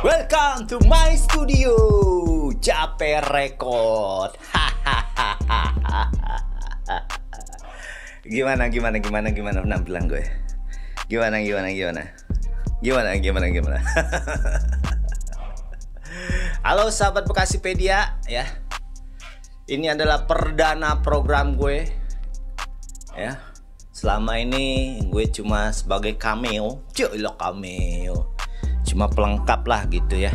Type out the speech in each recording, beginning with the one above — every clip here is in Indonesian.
Welcome to my studio, Jape Record. Gimana penampilan gue? Gimana? Halo sahabat Bekasipedia ya. Ini adalah perdana program gue ya. Selama ini gue cuma sebagai cameo, cuma pelengkap lah gitu ya.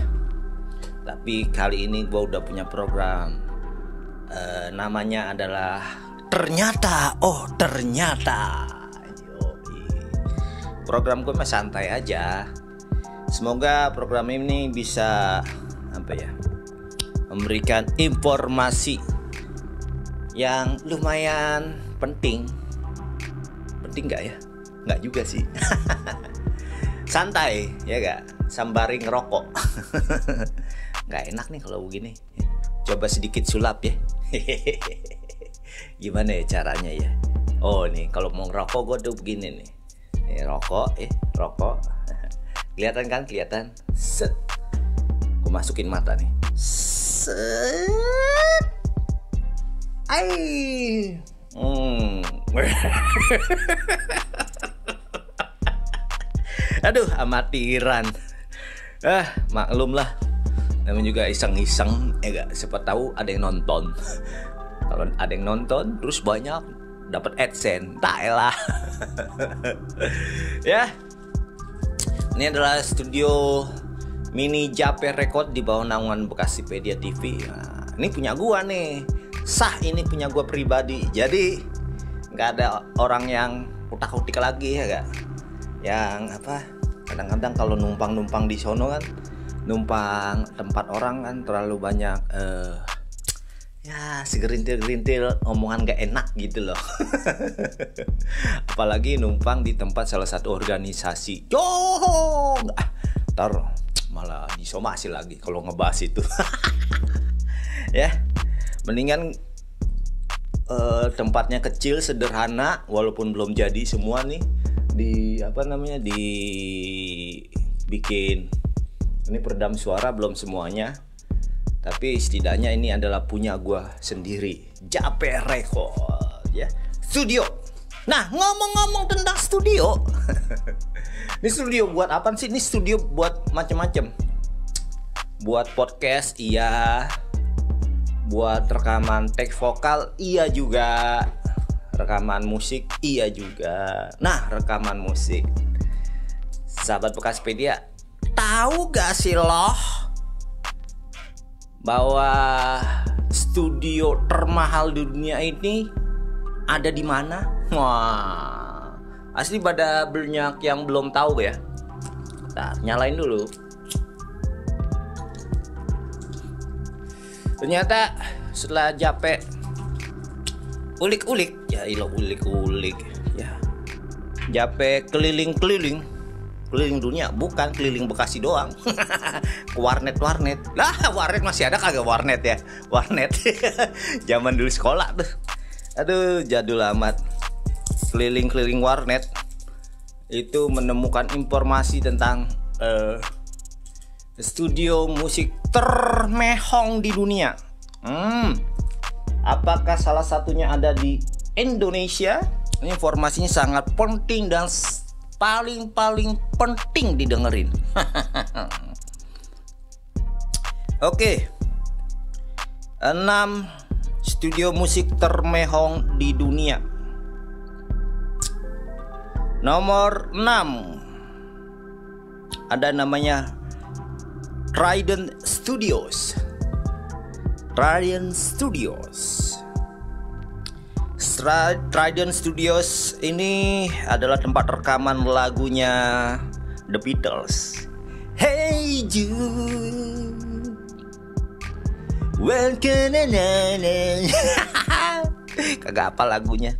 Tapi kali ini gue udah punya program. Namanya adalah Ternyata. Program gue mah santai aja. Semoga program ini bisa memberikan informasi yang lumayan penting. Penting nggak ya? Nggak juga sih. Santai ya gak? Sambari ngerokok. Nggak enak nih kalau begini. Coba sedikit sulap ya. Gimana ya caranya ya? Oh nih kalau mau ngerokok gue tuh begini nih. Rokok. Kelihatan? Set. Gue masukin mata nih. Set. Aduh, amatiran. Maklum lah. Namanya juga iseng-iseng, ya gak? Siapa tahu ada yang nonton. Kalau ada yang nonton, terus banyak dapat AdSense. Tak lah. Ya. Ini adalah studio mini Jape Record di bawah naungan Bekasipedia TV. Nah, ini punya gua nih. Sah, ini punya gua pribadi. Jadi nggak ada orang yang utak-utik lagi ya gak? Yang kadang-kadang kalau numpang di sono kan, numpang tempat orang kan terlalu banyak ya segerintil-gerintil omongan gak enak gitu loh. Apalagi numpang di tempat salah satu organisasi. Ntar malah disomasi lagi kalau ngebahas itu. Ya, mendingan tempatnya kecil, sederhana, walaupun belum jadi semua nih. Dibikin ini peredam suara belum semuanya, tapi setidaknya ini adalah punya gua sendiri, Jape Record ya, studio. Nah, ngomong-ngomong tentang studio. Ini studio buat apa sih? Ini studio buat macam-macam. Buat podcast iya, buat rekaman take vokal iya juga, rekaman musik iya juga. Nah, rekaman musik, sahabat Bekasipedia, tahu gak sih loh bahwa studio termahal di dunia ini ada di mana? Wah, asli pada banyak yang belum tahu ya. Nah, nyalain dulu. Ternyata setelah Jape ulik-ulik ya, Jape keliling dunia, bukan keliling Bekasi doang. Ke warnet lah. Warnet masih ada kagak warnet ya? Warnet zaman dulu sekolah tuh, aduh jadul amat. Keliling warnet itu menemukan informasi tentang studio musik termehong di dunia. Apakah salah satunya ada di Indonesia? Ini informasinya sangat penting dan paling penting didengerin. Oke. 6 studio musik termehong di dunia. Nomor 6 ada namanya Trident Studios. Trident Studios ini adalah tempat rekaman lagunya The Beatles. Hey Jude, welcome. Kagak apa lagunya.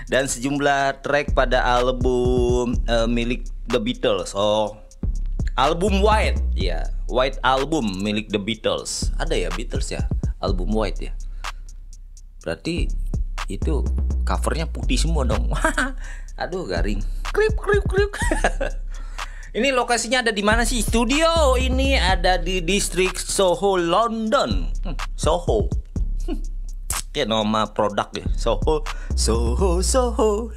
Dan sejumlah track pada album milik The Beatles. Album White ya, White album milik The Beatles. Ada ya Beatles ya, album White ya. Berarti itu covernya putih semua dong. Aduh garing. Krip. Ini lokasinya ada di mana sih? Studio ini ada di distrik Soho, London. Soho. Kayak nama produk ya. Soho, Soho, Soho.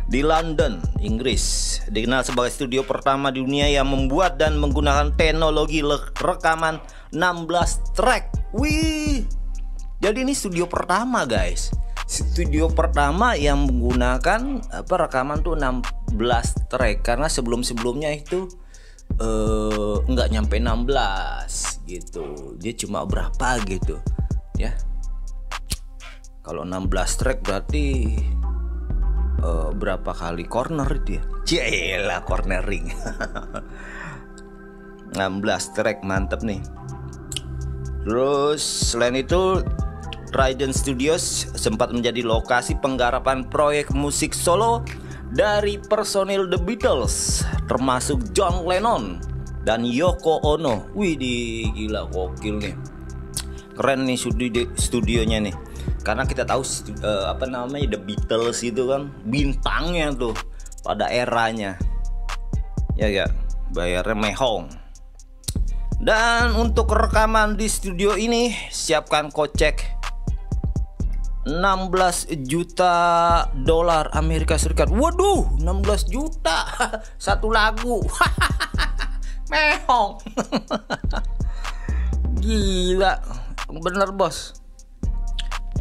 Di London, Inggris. Dikenal sebagai studio pertama di dunia yang membuat dan menggunakan teknologi rekaman 16 track. Wih. Jadi ini studio pertama, guys. Studio pertama yang menggunakan rekaman tuh 16 track, karena sebelumnya itu nggak nyampe 16 gitu. Dia cuma berapa gitu ya. Kalau 16 track berarti berapa kali corner dia? Cielah, cornering. 16 track, mantep nih. Terus selain itu, Trident Studios sempat menjadi lokasi penggarapan proyek musik solo dari personil The Beatles, termasuk John Lennon dan Yoko Ono. Wih, gila, gokil nih. Keren nih studionya nih. Karena kita tahu The Beatles itu kan bintangnya tuh pada eranya. Ya, bayarnya mehong. Dan untuk rekaman di studio ini siapkan kocek 16 juta dolar Amerika Serikat. Waduh, 16 juta satu lagu. Mehong. Gila, bener bos.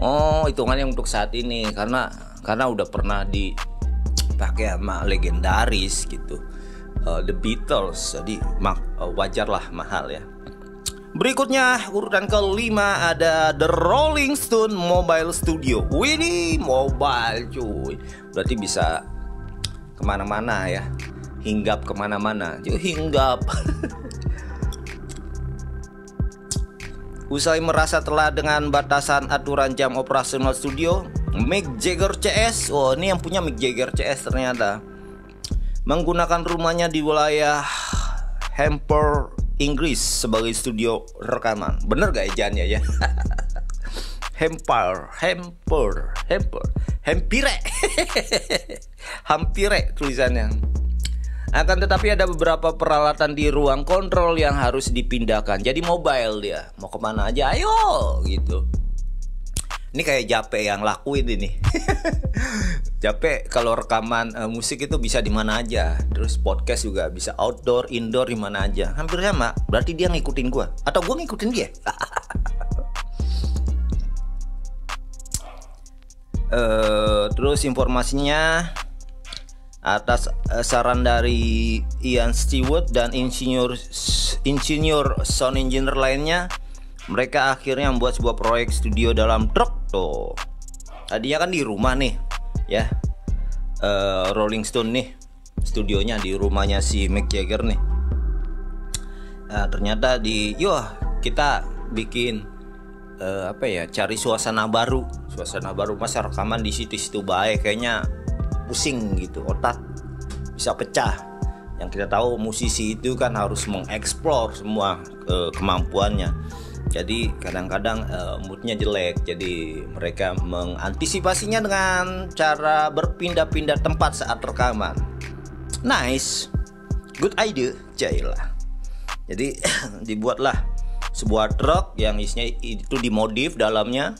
Oh, hitungannya untuk saat ini karena udah pernah dipakai sama legendaris gitu, The Beatles. Jadi wajarlah mahal ya. Berikutnya urutan kelima ada The Rolling Stone Mobile Studio. Wih, mobile cuy. Berarti bisa kemana-mana ya. Hinggap kemana-mana. Hinggap. Usai merasa telah dengan batasan aturan jam operasional studio, Mick Jagger CS, oh ini yang punya Mick Jagger CS ternyata, menggunakan rumahnya di wilayah Hampshire, Inggris sebagai studio rekaman. Bener gak ejaannya ya? Hampshire, Hampire tulisannya. Akan tetapi ada beberapa peralatan di ruang kontrol yang harus dipindahkan. Jadi mobile dia, mau kemana aja ayo gitu. Ini kayak Jape yang lakuin ini. Jape kalau rekaman musik itu bisa di mana aja. Terus podcast juga bisa outdoor, indoor, di mana aja. Hampir sama. Berarti dia ngikutin gua atau gua ngikutin dia. Terus informasinya atas saran dari Ian Stewart dan insinyur sound engineer lainnya, mereka akhirnya membuat sebuah proyek studio dalam truk tuh. Tadinya kan di rumah nih ya, Rolling Stone nih studionya di rumahnya si Mick Jagger nih. Nah, ternyata kita bikin cari suasana baru masa rekaman di situ baik, kayaknya pusing gitu, otak bisa pecah. Yang kita tahu musisi itu kan harus mengeksplor semua kemampuannya. Jadi kadang-kadang moodnya jelek. Jadi mereka mengantisipasinya dengan cara berpindah-pindah tempat saat rekaman. Nice, good idea, Jailah. Jadi dibuatlah sebuah truk yang isinya itu dimodif dalamnya.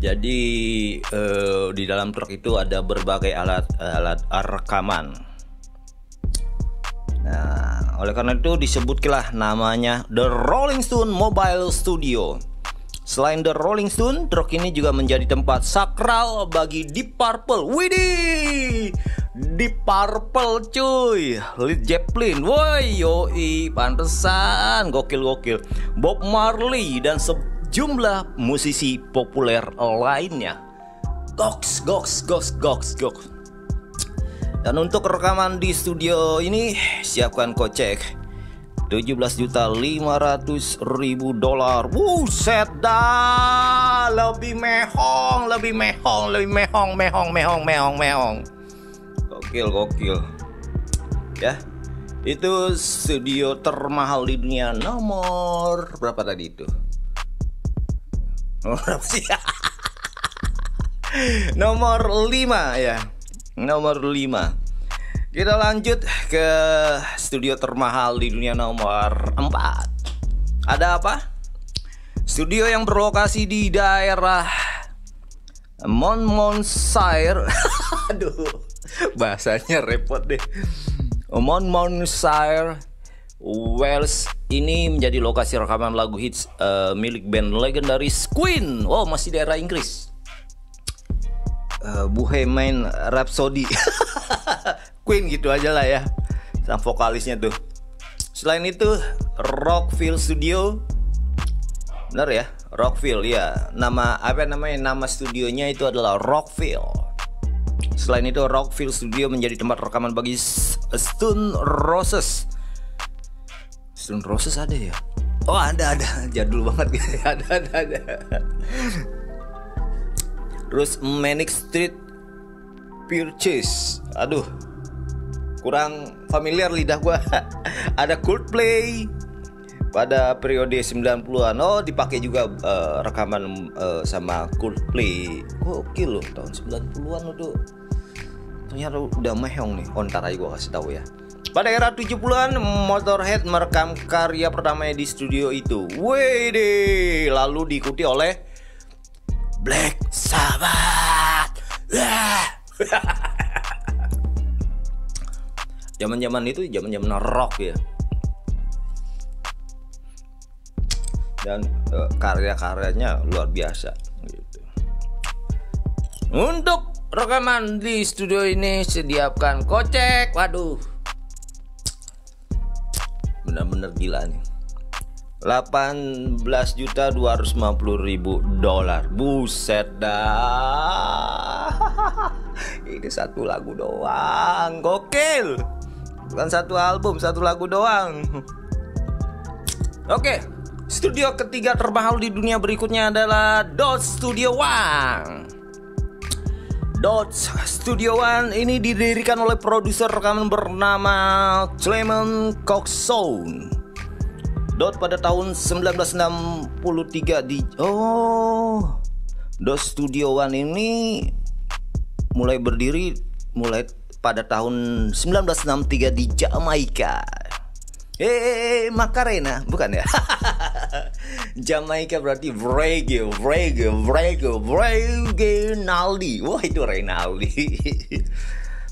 Jadi di dalam truk itu ada berbagai alat rekaman. Nah, oleh karena itu disebutlah namanya The Rolling Stone Mobile Studio. Selain The Rolling Stone, truk ini juga menjadi tempat sakral bagi Deep Purple. Widih, Deep Purple cuy, Led Zeppelin, woi yoi, pantesan gokil. Bob Marley dan jumlah musisi populer lainnya. Goks. Dan untuk rekaman di studio ini siapkan kocek 17.500.000 dolar. Buset dah, lebih mehong. Gokil. Ya, itu studio termahal di dunia nomor berapa tadi itu? Nomor 5 ya. Nomor 5. Kita lanjut ke studio termahal di dunia nomor 4. Ada apa? Studio yang berlokasi di daerah Monmouthshire. Aduh, bahasanya repot deh. Monmouthshire, Wales. Ini menjadi lokasi rekaman lagu hits milik band legendaris Queen. Oh, masih daerah Inggris. Bohemian Rhapsody. Queen gitu aja lah ya, sang vokalisnya tuh. Selain itu Rockville Studio. Benar ya, Rockville ya. Nama studionya itu adalah Rockville. Selain itu Rockville Studio menjadi tempat rekaman bagi Stone Roses. Stone Roses ada ya? Oh ada, jadul banget gitu. ada. Terus Manic Street Purchase. Aduh, kurang familiar lidah gua. Ada Coldplay pada periode 90-an. Oh, dipakai juga rekaman sama Coldplay. Gokil loh, tahun 90-an tuh. Ternyata udah mehong nih. Ntar aja gua kasih tahu ya. Pada era 70-an, Motorhead merekam karya pertamanya di studio itu. Wede, lalu diikuti oleh Black Sabbath. Zaman-zaman itu zaman-zaman rock ya. Dan karya-karyanya luar biasa gitu. Untuk rekaman di studio ini sediakan kocek. Waduh, benar-benar gila nih. $18.250.000. Buset dah. Ini satu lagu doang. Gokil. Bukan satu album, satu lagu doang. Oke. Studio ketiga termahal di dunia berikutnya adalah Dodge Studio One. Dodge Studio One ini didirikan oleh produser rekaman bernama Clement Coxon. Dodge pada tahun 1963 Dodge Studio One ini mulai berdiri pada tahun 1963 di Jamaika. Macarena, bukan ya? Jamaika berarti Reginaldi. Wah, itu Rinaldi.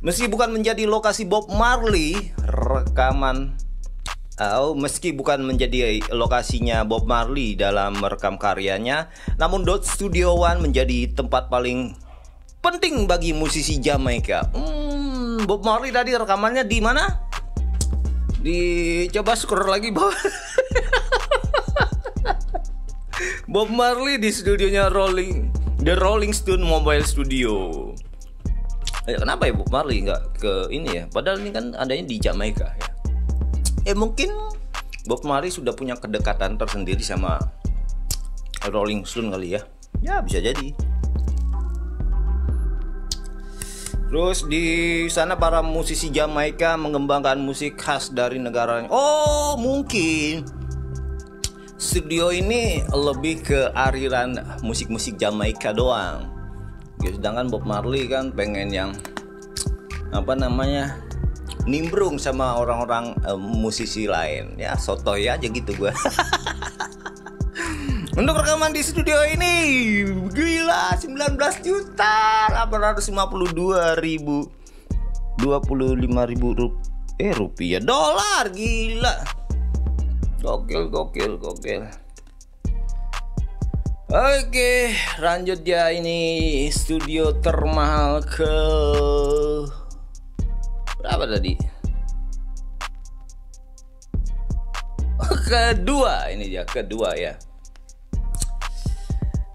Meski bukan menjadi lokasi Bob Marley lokasinya Bob Marley dalam merekam karyanya, namun Dodge Studio One menjadi tempat paling penting bagi musisi Jamaika. Bob Marley tadi rekamannya di mana? Coba scroll lagi bawah. Bob Marley di studionya The Rolling Stone Mobile Studio. Kenapa ya Bob Marley nggak ke ini ya? Padahal ini kan adanya di Jamaika ya. Mungkin Bob Marley sudah punya kedekatan tersendiri sama Rolling Stone kali ya. Ya bisa jadi. Terus di sana para musisi Jamaika mengembangkan musik khas dari negaranya. Oh, mungkin studio ini lebih ke aliran musik-musik Jamaika doang. Sedangkan Bob Marley kan pengen yang nimbrung sama orang-orang musisi lain. Ya sotoy aja gitu gua. Untuk rekaman di studio ini gila 19.852.025 rupiah dolar, gila. Gokil. Oke, lanjut ya, ini studio termahal ke berapa tadi? Kedua ya.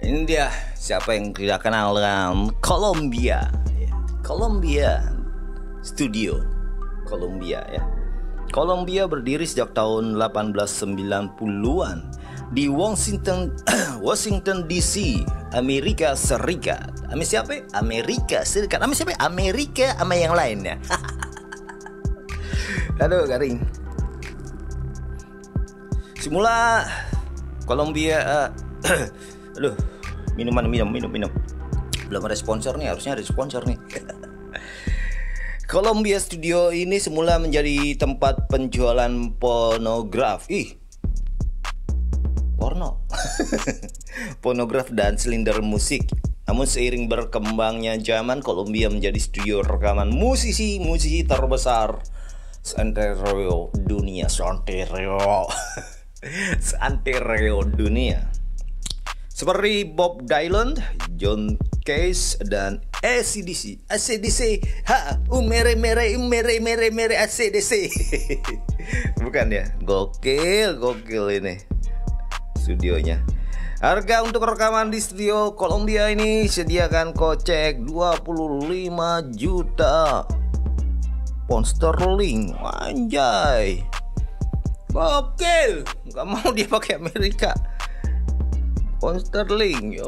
Ini dia, siapa yang tidak kenal dengan Columbia Studio. Columbia ya. Columbia berdiri sejak tahun 1890-an di Washington DC, Amerika Serikat. Amerika sama yang lainnya. Aduh, garing. Semula Columbia aduh, minum. Belum ada sponsor nih, harusnya ada sponsor nih. Columbia Studio ini semula menjadi tempat penjualan pornografi. Porno. Pornograf dan silinder musik. Namun seiring berkembangnya zaman, Columbia menjadi studio rekaman musisi-musisi terbesar seantero dunia. Seantero dunia. Seperti Bob Dylan, John Cage, dan ACDC. Mere ACDC. Bukan ya? Gokil ini studionya. Harga untuk rekaman di studio Columbia ini sediakan kocek 25 juta pound sterling. Anjay, gokil. Gak mau dia pakai Amerika, pound sterling,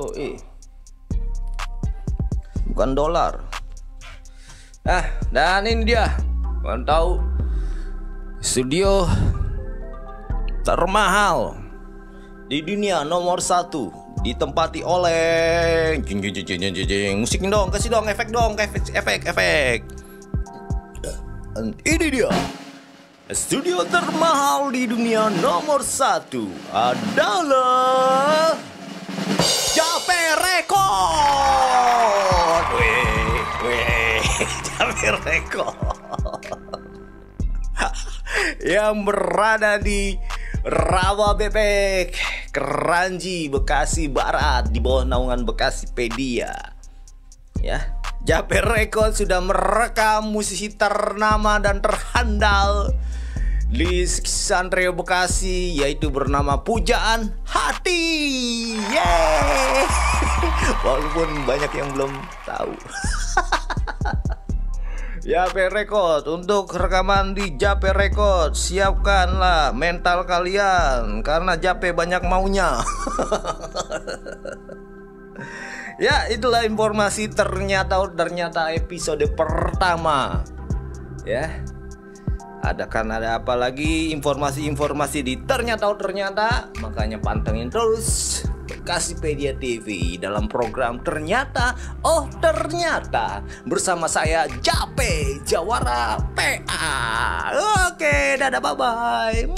bukan dolar. Dan ini dia, kalian tahu, studio termahal di dunia nomor 1 ditempati oleh musik dong, kasih dong efek. Ini dia studio termahal di dunia nomor 1 adalah Jape Record. Jape Record yang berada di Rawa Bebek, Kranji, Bekasi Barat, di bawah naungan Bekasipedia. Ya, Jape Record sudah merekam musisi ternama dan terhandal di Santrio Bekasi, yaitu bernama Pujaan Hati. Yeay. Walaupun banyak yang belum tahu. Jape Record, untuk rekaman di Jape Record, siapkanlah mental kalian karena Jape banyak maunya. Ya, itulah informasi ternyata episode pertama. Ya. Ada apa lagi informasi-informasi di ternyata, makanya pantengin terus Bekasipedia TV dalam program Ternyata bersama saya Jape Jawara PA. Oke, dadah, bye bye.